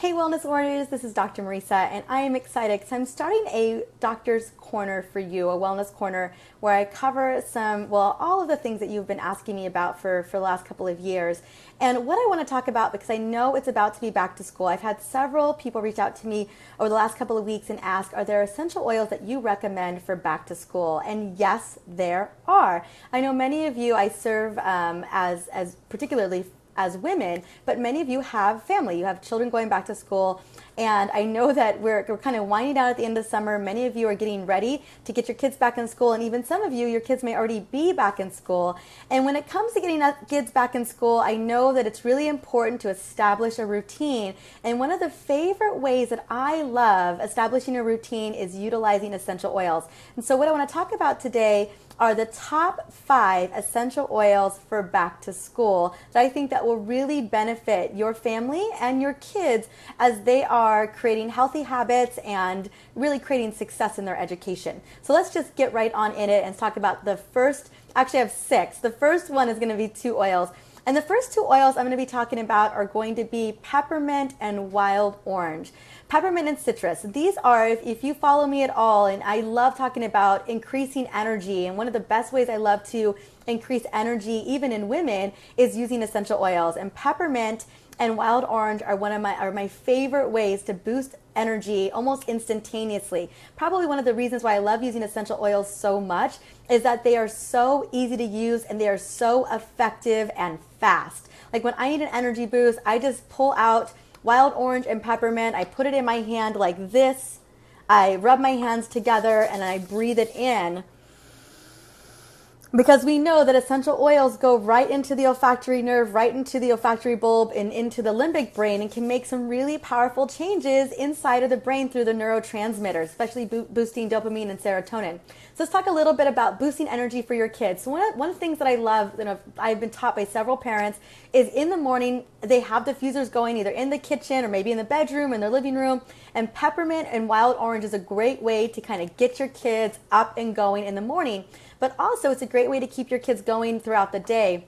Hey Wellness Warriors, this is Dr. Mariza, and I am excited because I'm starting a doctor's corner for you, a wellness corner, where I cover all of the things that you've been asking me about for the last couple of years. And what I want to talk about, because I know it's about to be back to school, I've had several people reach out to me over the last couple of weeks and ask, are there essential oils that you recommend for back to school? And yes, there are. I know many of you I serve as particularly as women, but many of you have family. You have children going back to school, and I know that we're kind of winding down at the end of summer. Many of you are getting ready to get your kids back in school, and even some of you, your kids may already be back in school. And when it comes to getting kids back in school, I know that it's really important to establish a routine. And one of the favorite ways that I love establishing a routine is utilizing essential oils. And so what I want to talk about today are the top 5 essential oils for back to school that I think that will really benefit your family and your kids as they are creating healthy habits and really creating success in their education. So let's just get right on in it and talk about the first. Actually, I have 6. The first one is going to be 2 oils. And the first 2 oils I'm going to be talking about are going to be peppermint and wild orange. Peppermint and citrus. These are, if you follow me at all, and I love talking about increasing energy, and one of the best ways I love to increase energy, even in women, is using essential oils. And peppermint and wild orange are my favorite ways to boost energy almost instantaneously. Probably one of the reasons why I love using essential oils so much is that they are so easy to use and they are so effective and fast. Like when I need an energy boost, I just pull out wild orange and peppermint. I put it in my hand like this. I rub my hands together and I breathe it in. Because we know that essential oils go right into the olfactory nerve, right into the olfactory bulb, and into the limbic brain, and can make some really powerful changes inside of the brain through the neurotransmitters, especially boosting dopamine and serotonin. So let's talk a little bit about boosting energy for your kids. So one of the things that I love, I've been taught by several parents, is in the morning they have diffusers going either in the kitchen or maybe in the bedroom, in their living room, and peppermint and wild orange is a great way to kind of get your kids up and going in the morning. But also it's a great way to keep your kids going throughout the day.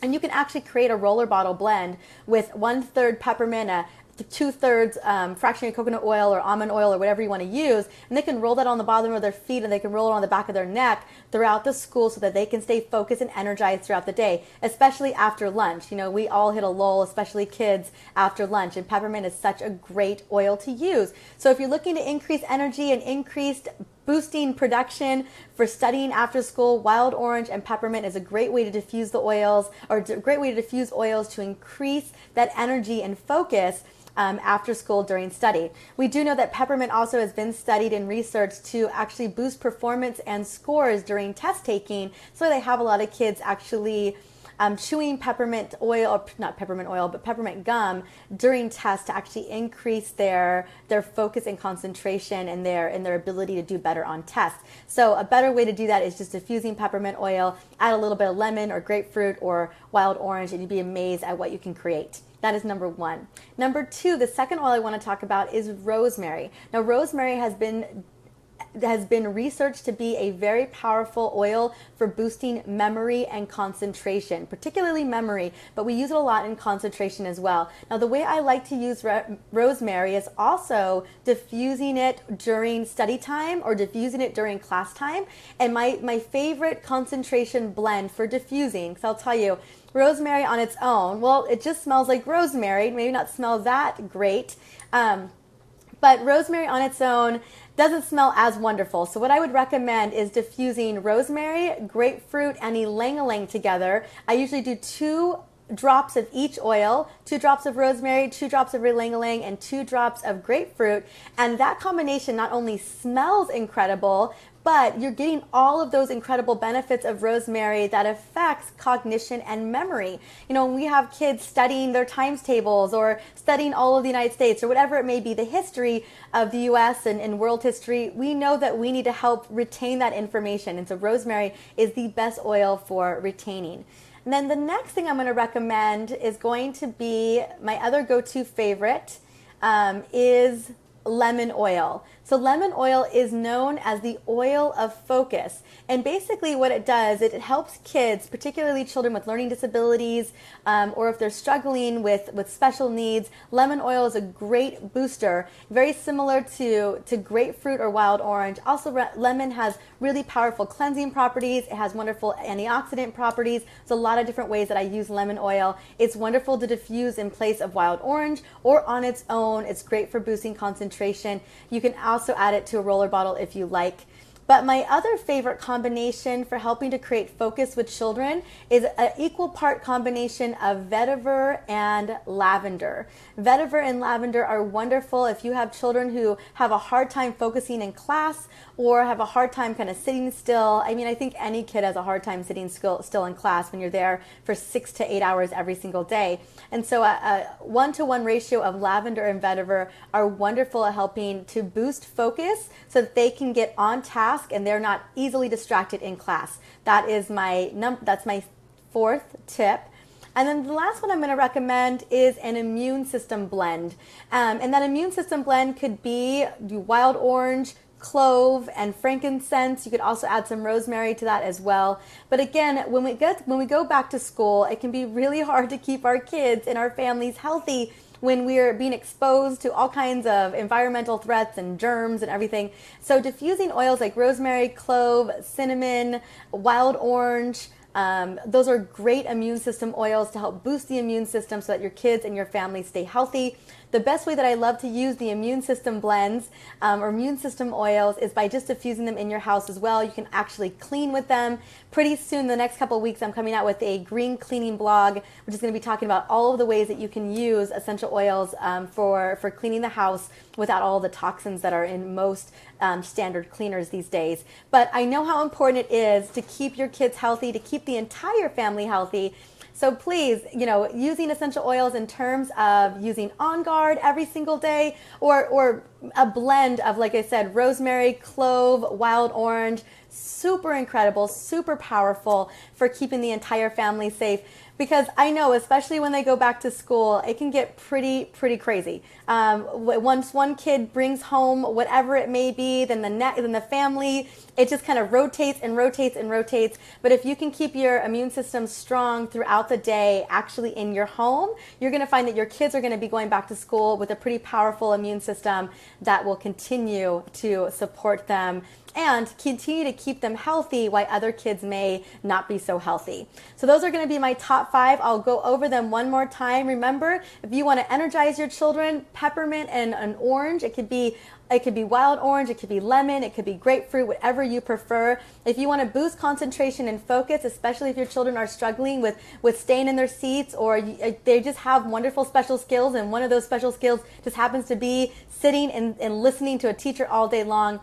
And you can actually create a roller bottle blend with 1/3 peppermint, 2/3 fractionated coconut oil or almond oil or whatever you want to use. And they can roll that on the bottom of their feet and they can roll it on the back of their neck throughout the school so that they can stay focused and energized throughout the day, especially after lunch. You know, we all hit a lull, especially kids after lunch, and peppermint is such a great oil to use. So if you're looking to increase energy and increased boosting production for studying after school, wild orange and peppermint is a great way to diffuse the oils, or a great way to diffuse oils to increase that energy and focus after school during study. We do know that peppermint also has been studied and researched to actually boost performance and scores during test taking. So they have a lot of kids actually chewing peppermint oil, or not peppermint oil, but peppermint gum during tests to actually increase their focus and concentration and their ability to do better on tests. So a better way to do that is just diffusing peppermint oil, add a little bit of lemon or grapefruit or wild orange, and you'd be amazed at what you can create. That is number 1. Number 2, the second oil I want to talk about is rosemary. Now, rosemary has been researched to be a very powerful oil for boosting memory and concentration, particularly memory, but we use it a lot in concentration as well. Now, the way I like to use rosemary is also diffusing it during study time or diffusing it during class time. And my favorite concentration blend for diffusing, because I'll tell you, rosemary on its own, well, it just smells like rosemary, maybe not smell that great, but rosemary on its own doesn't smell as wonderful. So what I would recommend is diffusing rosemary, grapefruit, and ylang-ylang together. I usually do 2 drops of each oil, 2 drops of rosemary, 2 drops of ylang-ylang, and 2 drops of grapefruit. And that combination not only smells incredible, but you're getting all of those incredible benefits of rosemary that affects cognition and memory. You know, when we have kids studying their times tables or studying all of the United States or whatever it may be, the history of the US and world history, we know that we need to help retain that information. And so rosemary is the best oil for retaining. And then the next thing I'm going to recommend is going to be my other go-to favorite is lemon oil. So lemon oil is known as the oil of focus. And basically what it does, it helps kids, particularly children with learning disabilities, or if they're struggling with special needs. Lemon oil is a great booster, very similar to grapefruit or wild orange. Also, lemon has really powerful cleansing properties. It has wonderful antioxidant properties. There's a lot of different ways that I use lemon oil. It's wonderful to diffuse in place of wild orange or on its own. It's great for boosting concentration. You can also add it to a roller bottle if you like. But my other favorite combination for helping to create focus with children is an equal part combination of vetiver and lavender. Vetiver and lavender are wonderful if you have children who have a hard time focusing in class or have a hard time kind of sitting still. I mean, I think any kid has a hard time sitting still in class when you're there for 6 to 8 hours every single day. And so a 1-to-1 ratio of lavender and vetiver are wonderful at helping to boost focus so that they can get on task and they're not easily distracted in class. That's my fourth tip. And then the last one I'm going to recommend is an immune system blend. And that immune system blend could be wild orange, clove, and frankincense. You could also add some rosemary to that as well. But again, when we go back to school, it can be really hard to keep our kids and our families healthy when we're being exposed to all kinds of environmental threats and germs and everything. So diffusing oils like rosemary, clove, cinnamon, wild orange, those are great immune system oils to help boost the immune system so that your kids and your family stay healthy. The best way that I love to use the immune system blends or immune system oils is by just diffusing them in your house as well. You can actually clean with them. Pretty soon, the next couple of weeks, I'm coming out with a green cleaning blog, which is going to be talking about all of the ways that you can use essential oils for cleaning the house without all the toxins that are in most standard cleaners these days. But I know how important it is to keep your kids healthy, to keep the entire family healthy. So please, using essential oils in terms of using On Guard every single day or a blend of, like I said, rosemary, clove, wild orange, super incredible, super powerful for keeping the entire family safe. Because I know, especially when they go back to school, it can get pretty crazy. Once one kid brings home whatever it may be, then the family, it just kind of rotates and rotates and rotates. But if you can keep your immune system strong throughout the day, actually in your home, you're going to find that your kids are going to be going back to school with a pretty powerful immune system that will continue to support them and continue to keep them healthy while other kids may not be so healthy. So those are going to be my top 5. I'll go over them one more time. Remember, if you want to energize your children, peppermint and an orange. It could be wild orange, it could be lemon, it could be grapefruit, whatever you prefer. If you want to boost concentration and focus, especially if your children are struggling with staying in their seats or they just have wonderful special skills, and one of those special skills just happens to be sitting and listening to a teacher all day long,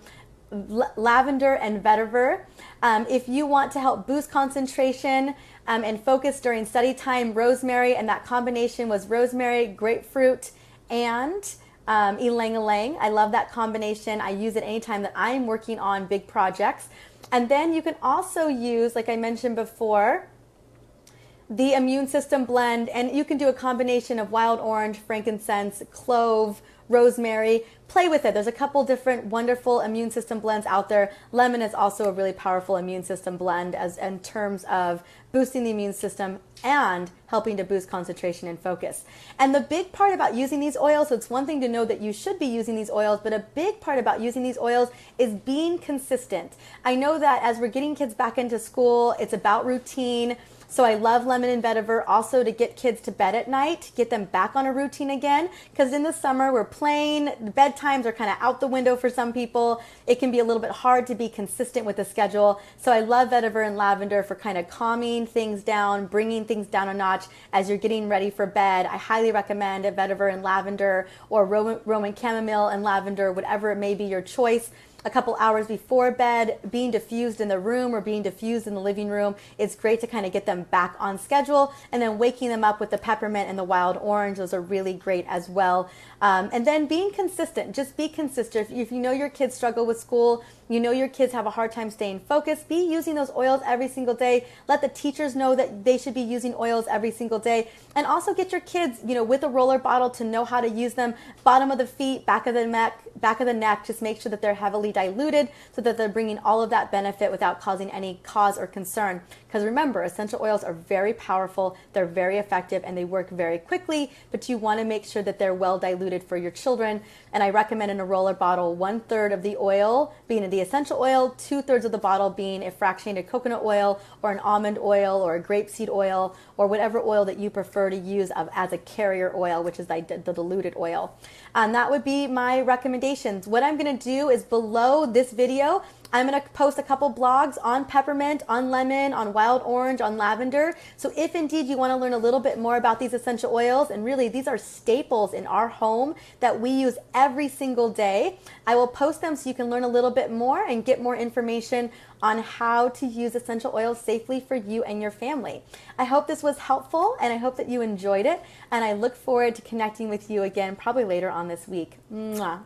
lavender and vetiver. If you want to help boost concentration and focus during study time, rosemary, and that combination was rosemary, grapefruit, and ylang-ylang. I love that combination. I use it anytime that I'm working on big projects. And then you can also use, like I mentioned before, the immune system blend, and you can do a combination of wild orange, frankincense, clove, rosemary. Play with it. There's a couple different wonderful immune system blends out there. Lemon is also a really powerful immune system blend in terms of boosting the immune system and helping to boost concentration and focus. And the big part about using these oils, so it's one thing to know that you should be using these oils, but a big part about using these oils is being consistent. I know that as we're getting kids back into school, it's about routine. So I love lemon and vetiver also to get kids to bed at night, get them back on a routine again. Because in the summer we're playing, the bedtimes are kind of out the window for some people. It can be a little bit hard to be consistent with the schedule. So I love vetiver and lavender for kind of calming things down, bringing things down a notch as you're getting ready for bed. I highly recommend a vetiver and lavender or Roman chamomile and lavender, whatever it may be your choice. A couple hours before bed, being diffused in the room or being diffused in the living room. It's great to kind of get them back on schedule, and then waking them up with the peppermint and the wild orange. Those are really great as well. And then being consistent, just be consistent. If you know your kids struggle with school, you know your kids have a hard time staying focused, be using those oils every single day. Let the teachers know that they should be using oils every single day. And also get your kids, with a roller bottle to know how to use them. Bottom of the feet, back of the neck, back of the neck, just make sure that they're heavily diluted so that they're bringing all of that benefit without causing any cause or concern. Because remember, essential oils are very powerful, they're very effective, and they work very quickly, but you want to make sure that they're well diluted for your children. And I recommend in a roller bottle, 1/3 of the oil being the essential oil, 2/3 of the bottle being a fractionated coconut oil or an almond oil or a grapeseed oil or whatever oil that you prefer to use as a carrier oil, which is the diluted oil. And that would be my recommendations. What I'm going to do is below this video, I'm going to post a couple blogs on peppermint, on lemon, on wild orange, on lavender. So if indeed you want to learn a little bit more about these essential oils, and really these are staples in our home that we use every single day, I will post them so you can learn a little bit more and get more information on how to use essential oils safely for you and your family. I hope this was helpful, and I hope that you enjoyed it, and I look forward to connecting with you again probably later on this week. Mwah.